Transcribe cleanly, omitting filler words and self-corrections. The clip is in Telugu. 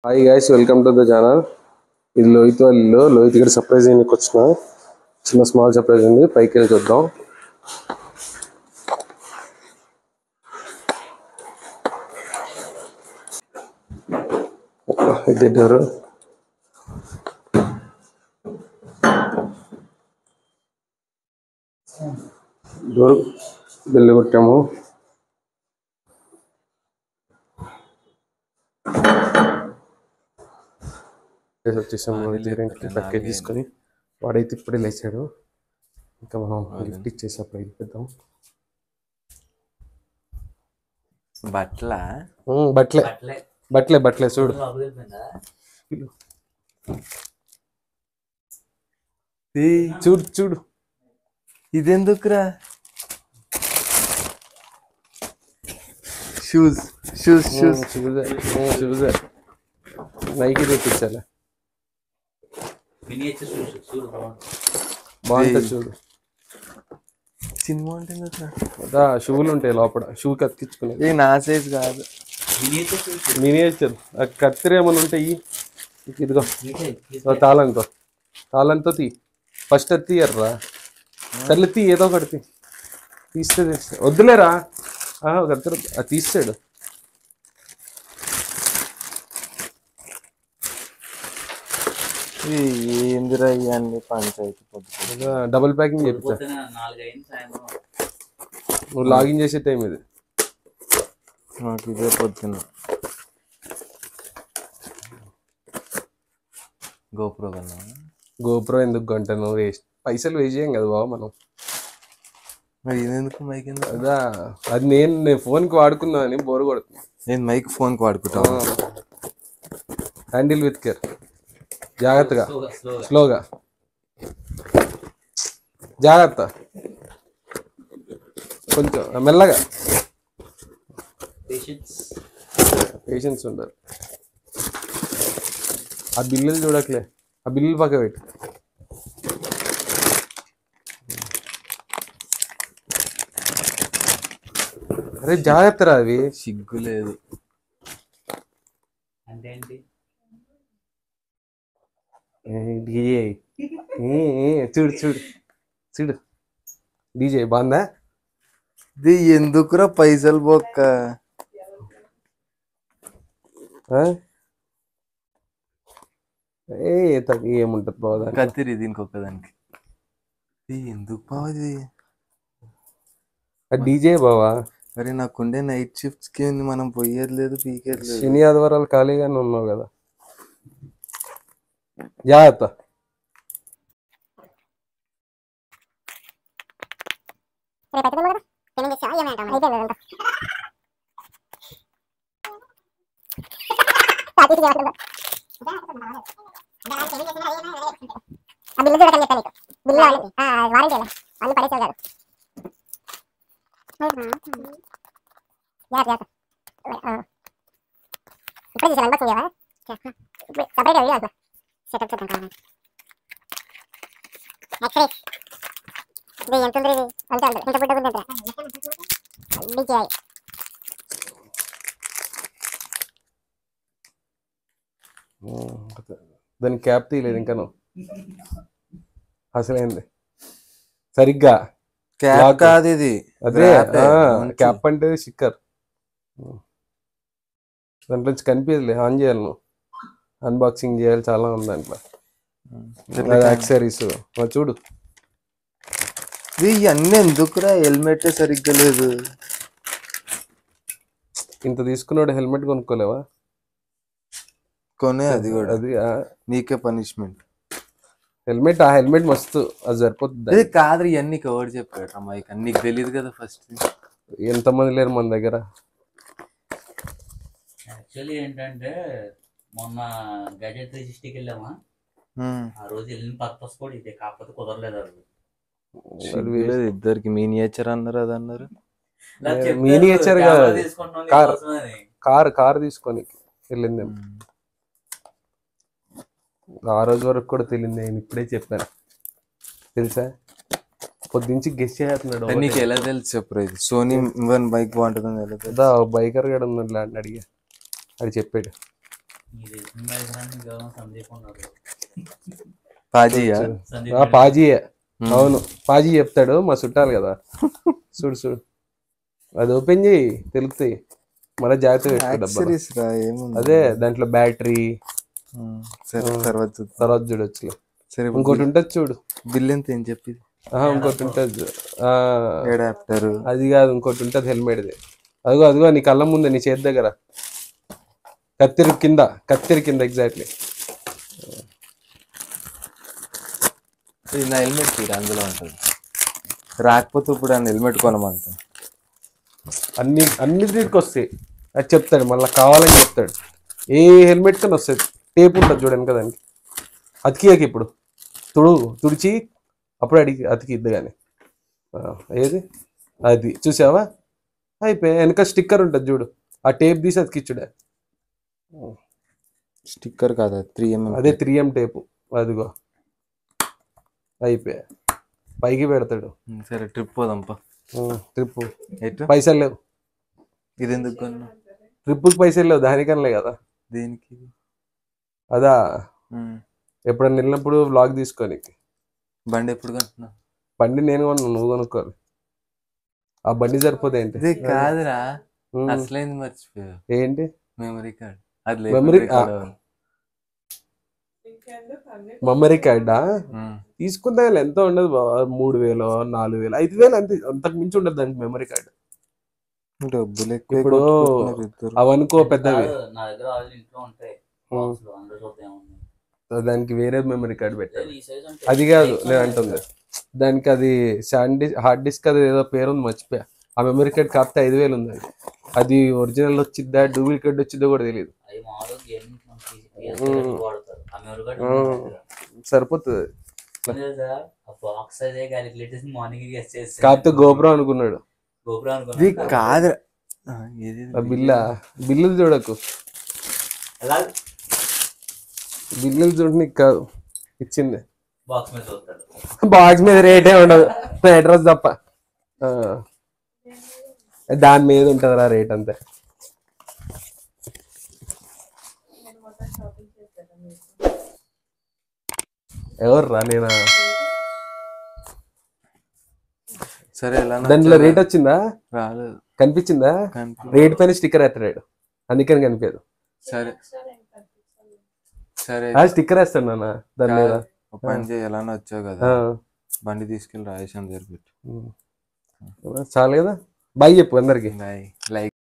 Hi guys, welcome to the channel. ఇది లోహిత్ వాళ్ళలో లోహిత్ ఇక్కడ సర్ప్రైజ్ అయ్యకి వచ్చిన చిన్న స్మాల్ సర్ప్రైజ్ ఉంది. పైకి వెళ్ళి చూద్దాం. ఇది డోర్. బెల్లు కొట్టాము. వచ్చేసాము. ప్యాకేజ్ తీసుకొని వాడైతే ఇప్పుడే లేచాడు. ఇంకా మనం గిఫ్ట్ ఇచ్చేసి అప్పుడు వెళ్ళిపోద్దాం. బట్లే చూడు. చూడు చూడు ఇదెందుకురా? Shoes shoes shoes shoes Nike తెప్పించాలి. బాగుంటుంది చూడు. సినిమా ఉంటుంది అదా, షూలు ఉంటాయి లోపల. షూ కత్తికించుకునేది. ఏ నా సైజ్ కాదు, మినియేచర్. కత్తిరి ఏమైనా ఉంటాయి. ఇదిగో తాళంతో తీ. ఫస్ట్ అది తీయర్రా. సర్లే తీ, ఏదో ఒకటి తీస్తే వద్దులేరా. కత్తిరి అది తీసాడు. ఏందిరా ఇవన్నీ పంచాయతీ పొద్దు. డబుల్ ప్యాకింగ్ చేయించా. నువ్వు లాగిన్ చేసే టైం ఇది. నాకు ఇదే పొద్దున. గోప్రో ఎందుకు కొంటాను? వేస్ట్, పైసలు వేస్ట్ చేయం కదా బాబు మనం. మరి ఇదెందుకు మైక్? అదా, అది నేను ఫోన్కి వాడుకున్నా అని బోర్ కొడుతున్నా. నేను మైక్ ఫోన్కి వాడుకుంటాను. Handle with care. జాగ్రత్తగా, స్లోగా, జాగ్రత్త, కొంచెం మెల్లగా. పేషెన్స్ ఉండాలి. ఆ బిల్లులు చూడట్లే, ఆ బిల్లులు పక్క పెట్టు. అరే జాగ్రత్త రా. అవి సిగ్గు లేదు. డీజే చూడు చూడు చూడు. డీజే బాగుందా? ఇది ఎందుకురా పైసలు బొక్క? ఏముంటది బాగా. కత్తిరి దీనికి ఒక్కదానికి. ఎందుకు బావ ఇది? డీజే బావా. మరి నాకుండే నైట్ షిఫ్ట్స్ కి మనం పోయేది లేదు, పీకేది లేదు. శని ఆదివారాలు ఖాళీగానే ఉన్నావు కదా. జాగ్రత్త. దాని క్యాప్ తీయలేదు ఇంకా నువ్వు. అసలైంది సరిగ్గా క్యాప్ కాదు ఇది. అదే క్యాప్ అంటే స్టిక్కర్. దాంట్లో నుంచి కనిపించలే. ఆన్ చేయాలి, నువ్వు అన్బాక్సింగ్ చేయాలి, చాలా ఉంది దాంట్లో. యాక్సెసరీస్ చూడు. ఇవన్నీ ఎందుకురా? హెల్మెట్ సరిగ్గా లేదు. ఇంత తీసుకున్నాడు, హెల్మెట్ కొనుక్కోలేవా? కొనే అది కూడా. అది నీకే పనిష్మెంట్. హెల్మెట్, ఆ హెల్మెట్ మస్తు, అది సరిపోతుంది. అది కాదు, ఇవన్నీ కవర్ చెప్పాడు అమ్మాయి. నీకు తెలియదు కదా. ఫస్ట్ ఎంతమంది లేరు మన దగ్గర. యాక్చువల్లీ ఏంటంటే మొన్న గజెట్ 360కి వెళ్ళామా, ఆ రోజు వెళ్ళిన పర్పస్ కూడా ఇదే, కాకపోతే కుదరలేదు. అది ఇద్దరికి మినియేచర్ అన్నారు. అది అన్నారు మినియేచర్ కార్ తీసుకొని వెళ్ళింది. ఆ రోజు వరకు కూడా తెలియదు. నేను ఇప్పుడే చెప్పాను తెలుసా. పొద్దుంచి గెస్ట్ చేస్తున్నాడు. నీకు ఎలా తెలుసు చెప్పరు? ఇది సోనీ బైక్ బాగుంటుంది. బైకర్ గడ ఉన్నాడు అని అడిగా, అది చెప్పాడు. సందీప్ ఉన్నాడు. పాజీయా సందీప్ పాజీయే. అవును, పాజీ చెప్తాడు, మా చుట్టాలు కదా. చూడు చూడు, అది ఓపెన్ చేయి తెలుస్తాయి. మళ్ళీ జాగ్రత్తగా పెట్టుకో డబ్బాలో. యాక్సరీస్ రా ఏముంది. అదే దాంట్లో బ్యాటరీ సరే తర్వాత చూద్దాం. తర్వాత చూడొచ్చులే. సరే ఇంకోటి ఉంటుంది చూడు. బిల్ ఎంత ఏం చెప్పి ఇంకోటి ఉంటుంది అడాప్టర్ అది కాదు, ఇంకోటి ఉంటుంది హెల్మెట్ది. అదిగో అదిగో నీ కళ్ళ ముందే, నీ చేతి దగ్గర కత్తిరి కింద ఎగ్జాక్ట్లీ. ఇది నా హెల్మెట్ తీరు అందులో ఉంటుంది. రాకపోతే ఇప్పుడు ఆయన హెల్మెట్ కొనమంటాం. అన్నిటికి వస్తాయి. అది చెప్తాడు, మళ్ళీ కావాలని చెప్తాడు. ఏ హెల్మెట్ కన్నా వస్తుంది. టేప్ ఉంటుంది చూడండి కదా దానికి. అతికియాక ఇప్పుడు తుడిచి అప్పుడు అతికి ఇద్దు కానీ. ఏది అది చూసావా, అయిపోయి వెనక స్టిక్కర్ ఉంటుంది చూడు, ఆ టేప్ తీసి అతికిచ్చుడే. స్టిక్కర్ కాదా 3mm? అదే 3M టేపు. అదిగో అయిపోయా, పైకి పెడతాడు. సరే ట్రిప్ పోదాంపా. ట్రిప్ ఎటు? పైసలు లేవు. ఇది ఎందుకు కొన్నా? ట్రిప్పుకి పైసలు లేవు, దానికనలే కదా. దేనికి? అదా ఎప్పుడన్నా వెళ్ళినప్పుడు వ్లాగ్ తీసుకోనికి. బండి ఎప్పుడు కొంటున్నా? బండి నేను కొన్నాను, నువ్వు కొనుక్కోవాలి. ఆ బండి సరిపోతే ఏంటి? ఇది కాదురా, అసలైంది మర్చిపోయా. ఏంటి? Memory card. అది మెమరీ కార్డా తీసుకుందా? ఎంత ఉండదు బాబా, 3000 4000 5000 అంతే, అంతకు మించి ఉండదు దానికి మెమరీ కార్డు. డబ్బులు ఇప్పుడు అవనుకో పెద్దవి, నా దగ్గర ఆల్రెడీ ఇంట్లో ఉంటాయి. అందరూ చూద్దాం ఏముంది. దానికి వేరే మెమరీ కార్డు పెట్టాలి. అది కాదు నేను అంటుంది, దానికి అది హార్డ్ డిస్క్ అది ఏదో పేరు ఉంది, మర్చిపోయా. ఆ మెమరీ కార్డ్ కాకపోతే 5000 ఉంది. అది ఒరిజినల్ వచ్చిద్దా డూప్లికేట్ వచ్చిద్దో కూడా తెలియదు. సరిపోతుంది. కాకపోతే గోపురం అనుకున్నాడు. కాదు బిల్లులు చూడకు, బిల్లులు చూడ నీకు కాదు ఇచ్చింది. బాక్స్ మీద రేటే ఉండదు, అడ్రస్ తప్ప. దాని మీద ఉంటుందిరా రేట్ అంతే. ఎవర్రా నేనా? సరే దాంట్లో రేట్ వచ్చిందా? రాలేదు. కనిపించిందా? రేట్ పైన స్టిక్కర్ వేస్తాడు, అందుకని కనిపించదు. సరే సరే స్టిక్కర్ వేస్తాడు నాన్న దాని మీద. పని చేయి, ఎలానో వచ్చావు కదా, బండి తీసుకెళ్ళి రాయేషన్ దగ్గర పెట్టు. చాలు కదా. బాయ్ చెప్పు అందరికి. లైక్